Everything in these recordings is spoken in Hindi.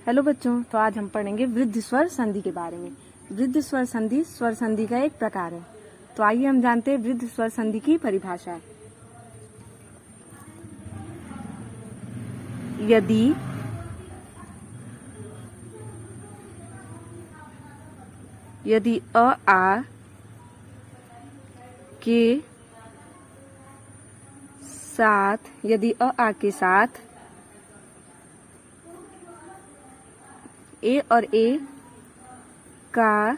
हेलो बच्चों, तो आज हम पढ़ेंगे वृद्ध स्वर संधि के बारे में। वृद्ध स्वर संधि का एक प्रकार है। तो आइए हम जानते हैं वृद्ध स्वर संधि की परिभाषा। यदि अ आ के साथ ए और ए का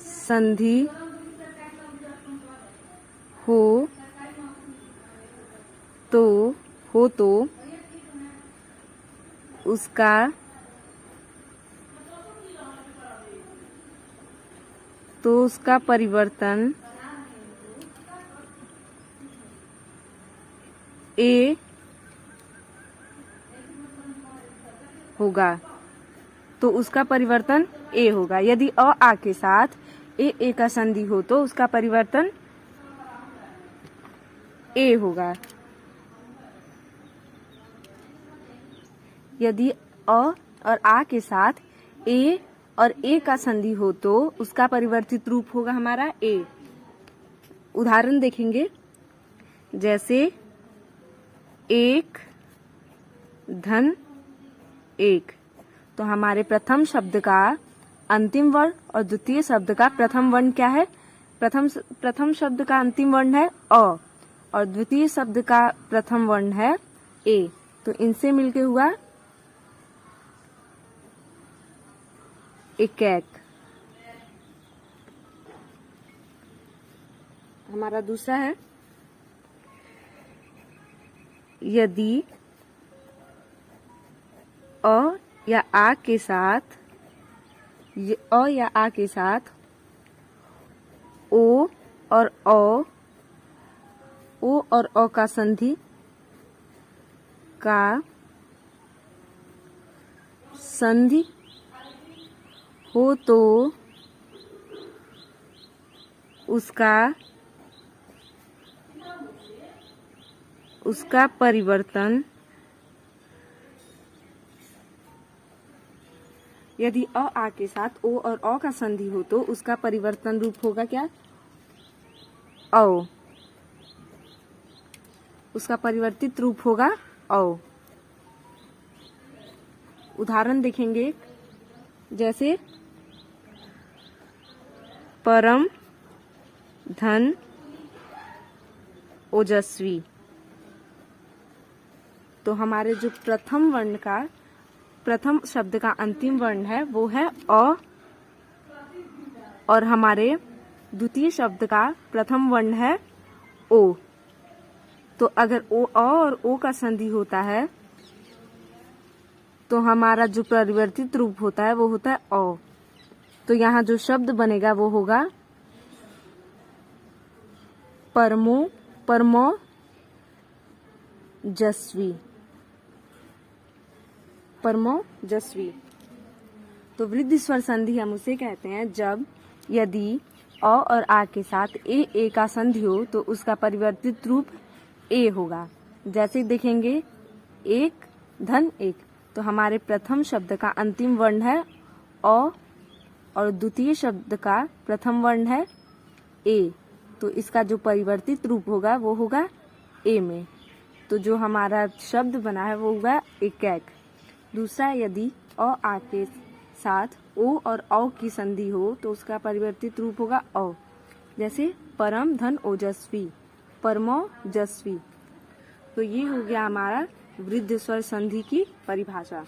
संधि हो तो उसका परिवर्तन ए होगा। तो उसका परिवर्तन ए होगा। यदि अ आ के साथ ए का संधि हो तो उसका परिवर्तन ए होगा। यदि अ और आ के साथ ए और ए का संधि हो तो उसका परिवर्तित रूप होगा हमारा ए। उदाहरण देखेंगे, जैसे 1 धन 1। तो हमारे प्रथम शब्द का अंतिम वर्ण और द्वितीय शब्द का प्रथम वर्ण क्या है? प्रथम शब्द का अंतिम वर्ण है अ और द्वितीय शब्द का प्रथम वर्ण है ए। तो इनसे मिलके हुआ एक। हमारा दूसरा है, यदि अ या आ के साथ ओ और अ का संधि हो तो उसका परिवर्तन, यदि अ आ के साथ ओ और अ का संधि हो तो उसका परिवर्तन रूप होगा क्या? औ। उसका परिवर्तित रूप होगा औ। उदाहरण देखेंगे, जैसे परम धन ओजस्वी। तो हमारे जो प्रथम शब्द का अंतिम वर्ण है वो है अ और हमारे द्वितीय शब्द का प्रथम वर्ण है ओ। तो अगर अ और ओ का संधि होता है तो हमारा जो परिवर्तित रूप होता है वो होता है अ। तो यहाँ जो शब्द बनेगा वो होगा परमोजस्वी। तो वृद्ध स्वर संधि हम उसे कहते हैं जब यदि अ और आ के साथ ए का संधि हो तो उसका परिवर्तित रूप ए होगा। जैसे देखेंगे 1 धन 1। तो हमारे प्रथम शब्द का अंतिम वर्ण है अ और द्वितीय शब्द का प्रथम वर्ण है ए। तो इसका जो परिवर्तित रूप होगा वो होगा ए में। तो जो हमारा शब्द बना है वो होगा एक। दूसरा, यदि अ आ के साथ ओ और औ की संधि हो तो उसका परिवर्तित रूप होगा औ। जैसे परम धन ओजस्वी, परमोजस्वी। तो ये हो गया हमारा वृद्ध स्वर संधि की परिभाषा।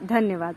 धन्यवाद।